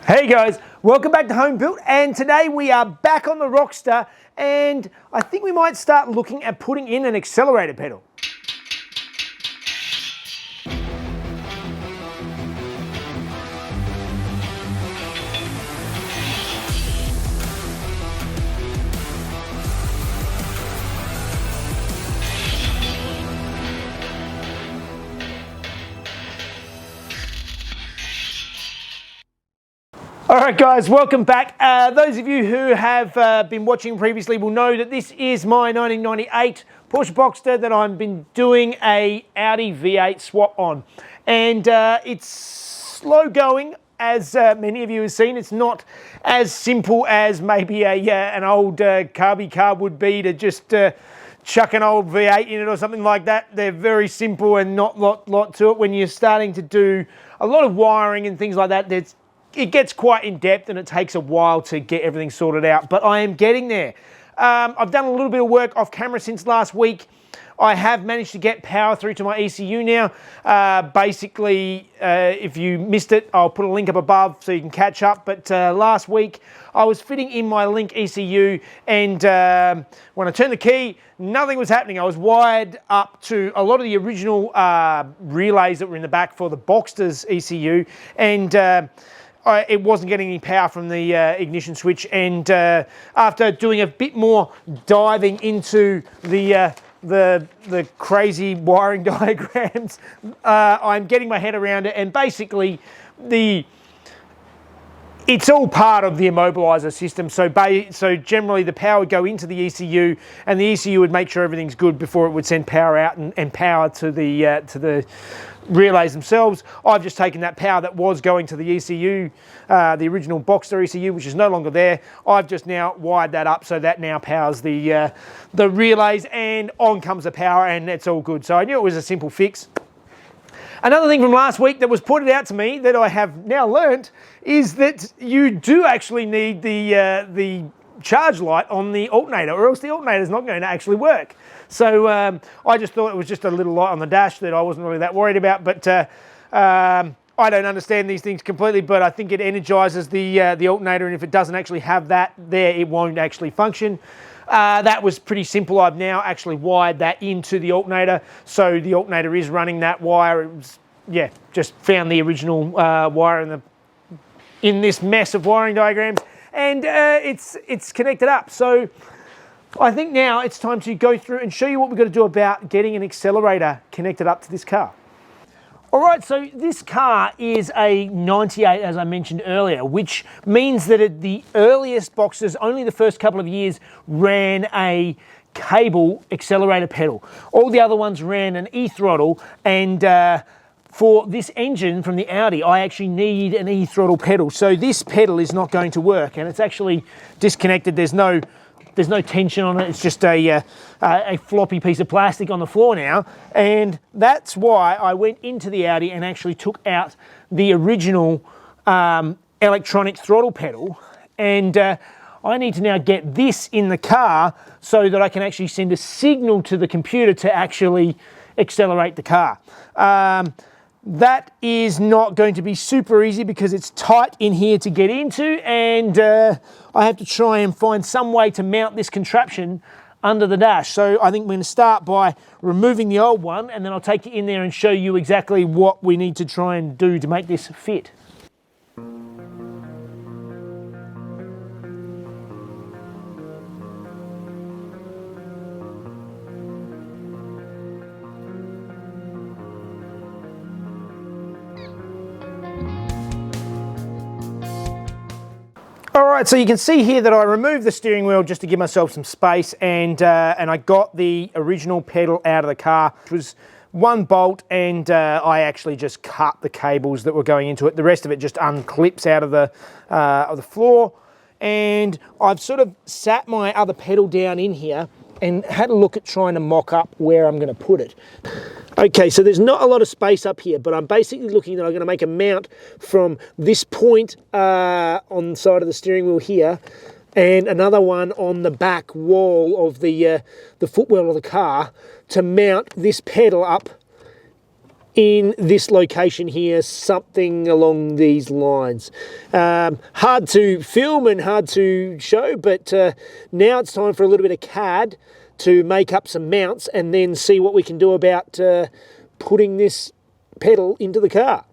Hey guys, welcome back to Home Built, and today we are back on the Rockster, and I think we might start looking at putting in an accelerator pedal. Alright guys, welcome back. Those of you who have been watching previously will know that this is my 1998 Porsche Boxster that I've been doing a Audi V8 swap on. And it's slow going, as many of you have seen. It's not as simple as maybe an old carby car would be to just chuck an old V8 in it or something like that. They're very simple and not lot to it. When you're starting to do a lot of wiring and things like that, it gets quite in depth and it takes a while to get everything sorted out, but I am getting there. I've done a little bit of work off camera since last week. I have managed to get power through to my ECU now. Basically, if you missed it, I'll put a link up above so you can catch up. But last week, I was fitting in my Link ECU, and when I turned the key, nothing was happening. I was wired up to a lot of the original relays that were in the back for the Boxster's ECU, and it wasn't getting any power from the ignition switch. And after doing a bit more diving into the crazy wiring diagrams, I'm getting my head around it, and basically it's all part of the immobilizer system. So generally the power would go into the ECU, and the ECU would make sure everything's good before it would send power out and power to the relays themselves. I've just taken that power that was going to the ECU, the original Boxster ECU, which is no longer there. I've just now wired that up so that now powers the relays, and on comes the power, and it's all good. So I knew it was a simple fix. Another thing from last week that was pointed out to me that I have now learnt is that you do actually need the charge light on the alternator, or else the alternator is not going to actually work. So I just thought it was just a little light on the dash that I wasn't really that worried about, but I don't understand these things completely, but I think it energizes the alternator, and if it doesn't actually have that there, it won't actually function. That was pretty simple. I've now actually wired that into the alternator, so the alternator is running that wire. It was, yeah, just found the original wire in this mess of wiring diagrams, and it's connected up. So I think now it's time to go through and show you what we've got to do about getting an accelerator connected up to this car. All right, so this car is a 98, as I mentioned earlier, which means that at the earliest Boxsters, only the first couple of years, ran a cable accelerator pedal. All the other ones ran an e-throttle, and for this engine from the Audi, I actually need an e-throttle pedal. So this pedal is not going to work, and it's actually disconnected. There's no tension on it. It's just a floppy piece of plastic on the floor now. And that's why I went into the Audi and actually took out the original electronic throttle pedal. And I need to now get this in the car so that I can actually send a signal to the computer to actually accelerate the car. That is not going to be super easy because it's tight in here to get into, and I have to try and find some way to mount this contraption under the dash. So I think we're going to start by removing the old one, and then I'll take it in there and show you exactly what we need to try and do to make this fit. All right, so you can see here that I removed the steering wheel just to give myself some space, and I got the original pedal out of the car. It was one bolt, and I actually just cut the cables that were going into it. The rest of it just unclips out of the floor, and I've sort of sat my other pedal down in here and had a look at trying to mock up where I'm going to put it. Okay, so there's not a lot of space up here, but I'm basically looking that I'm going to make a mount from this point on the side of the steering wheel here, and another one on the back wall of the footwell of the car to mount this pedal up in this location here, something along these lines. Hard to film and hard to show, but now it's time for a little bit of CAD to make up some mounts and then see what we can do about putting this pedal into the car.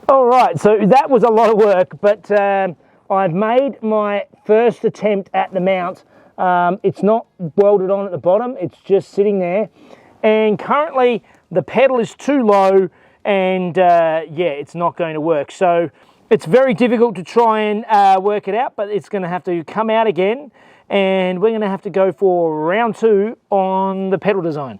All right, so that was a lot of work, but I've made my first attempt at the mount. It's not welded on at the bottom, it's just sitting there. And currently the pedal is too low and yeah, it's not going to work. So it's very difficult to try and work it out, but it's gonna have to come out again and we're gonna have to go for round 2 on the pedal design.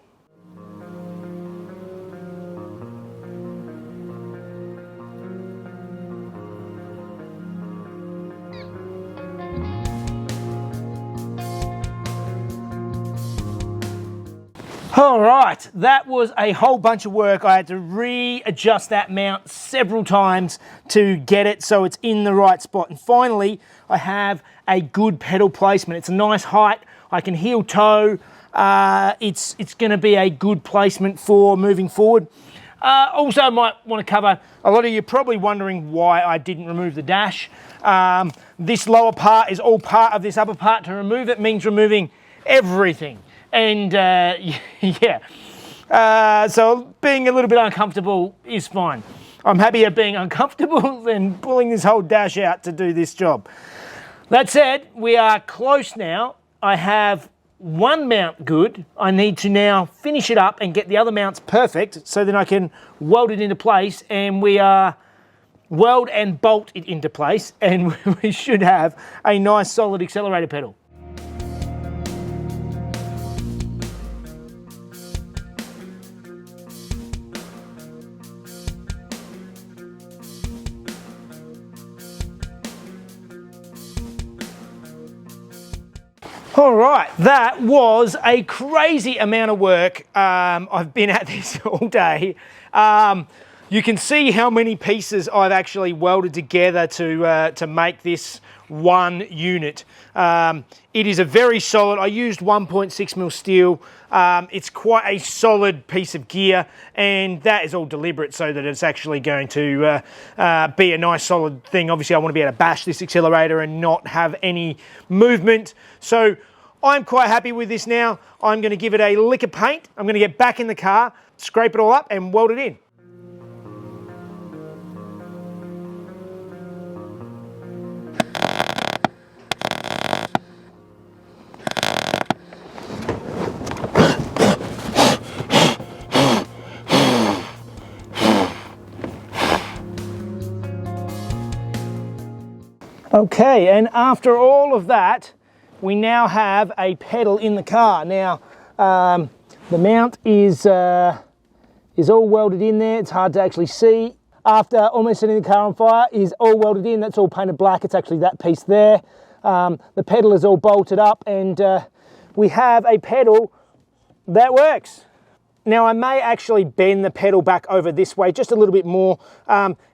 All right, that was a whole bunch of work. I had to readjust that mount several times to get it so it's in the right spot. And finally, I have a good pedal placement. It's a nice height. I can heel toe. It's going to be a good placement for moving forward. Also, I might want to cover, a lot of you are probably wondering why I didn't remove the dash. This lower part is all part of this upper part. To remove it means removing everything. And yeah, so being a little bit uncomfortable is fine. I'm happier being uncomfortable than pulling this whole dash out to do this job. That said, we are close now. I have one mount good. I need to now finish it up and get the other mounts perfect so then I can weld it into place, and we are weld and bolt it into place, and we should have a nice solid accelerator pedal. All right, that was a crazy amount of work. I've been at this all day. You can see how many pieces I've actually welded together to make this one unit. It is a very solid, I used 1.6mm steel. It's quite a solid piece of gear, and that is all deliberate so that it's actually going to be a nice solid thing. Obviously I want to be able to bash this accelerator and not have any movement. So I'm quite happy with this now. I'm going to give it a lick of paint. I'm going to get back in the car, scrape it all up and weld it in. Okay, and after all of that, we now have a pedal in the car. Now, the mount is all welded in there. It's hard to actually see. After almost setting the car on fire, is all welded in. That's all painted black. It's actually that piece there. The pedal is all bolted up, and we have a pedal that works. Now I may actually bend the pedal back over this way just a little bit more.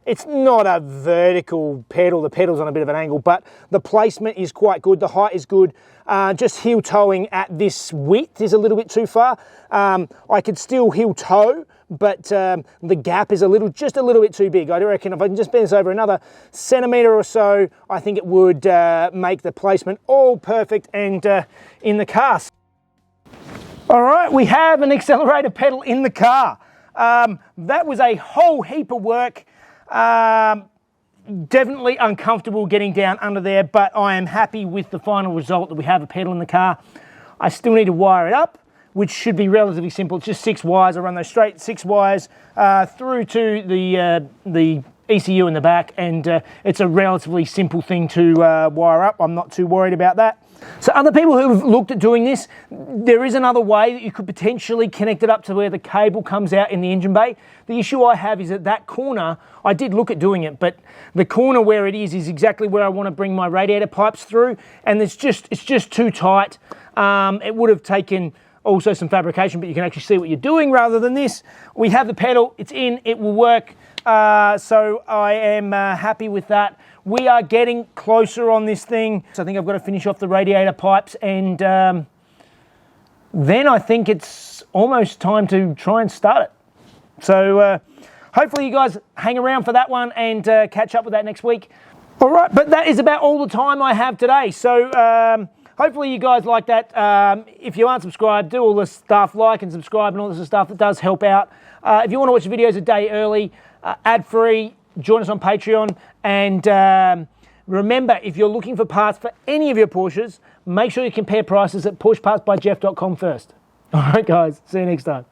It's not a vertical pedal, the pedal's on a bit of an angle, but the placement is quite good, the height is good. Just heel towing at this width is a little bit too far. I could still heel toe, but the gap is just a little bit too big. I reckon if I can just bend this over another centimetre or so, I think it would make the placement all perfect and in the car. All right, we have an accelerator pedal in the car. That was a whole heap of work. Definitely uncomfortable getting down under there, but I am happy with the final result that we have a pedal in the car. I still need to wire it up, which should be relatively simple. It's just 6 wires. I run those straight 6 wires through to the ECU in the back, and it's a relatively simple thing to wire up. I'm not too worried about that. So other people who've looked at doing this, there is another way that you could potentially connect it up to where the cable comes out in the engine bay. The issue I have is at that corner, I did look at doing it, but the corner where it is exactly where I want to bring my radiator pipes through, and it's just too tight. It would have taken also some fabrication, but you can actually see what you're doing rather than this. We have the pedal, it's in, it will work. So I am happy with that. We are getting closer on this thing. So I think I've got to finish off the radiator pipes, and then I think it's almost time to try and start it. So hopefully you guys hang around for that one and catch up with that next week. All right, but that is about all the time I have today. So hopefully you guys like that. If you aren't subscribed, do all this stuff, like and subscribe and all this stuff. That does help out. If you want to watch the videos a day early, ad-free, join us on Patreon. And remember, if you're looking for parts for any of your Porsches, make sure you compare prices at PorschePartsByJeff.com first. All right, guys, see you next time.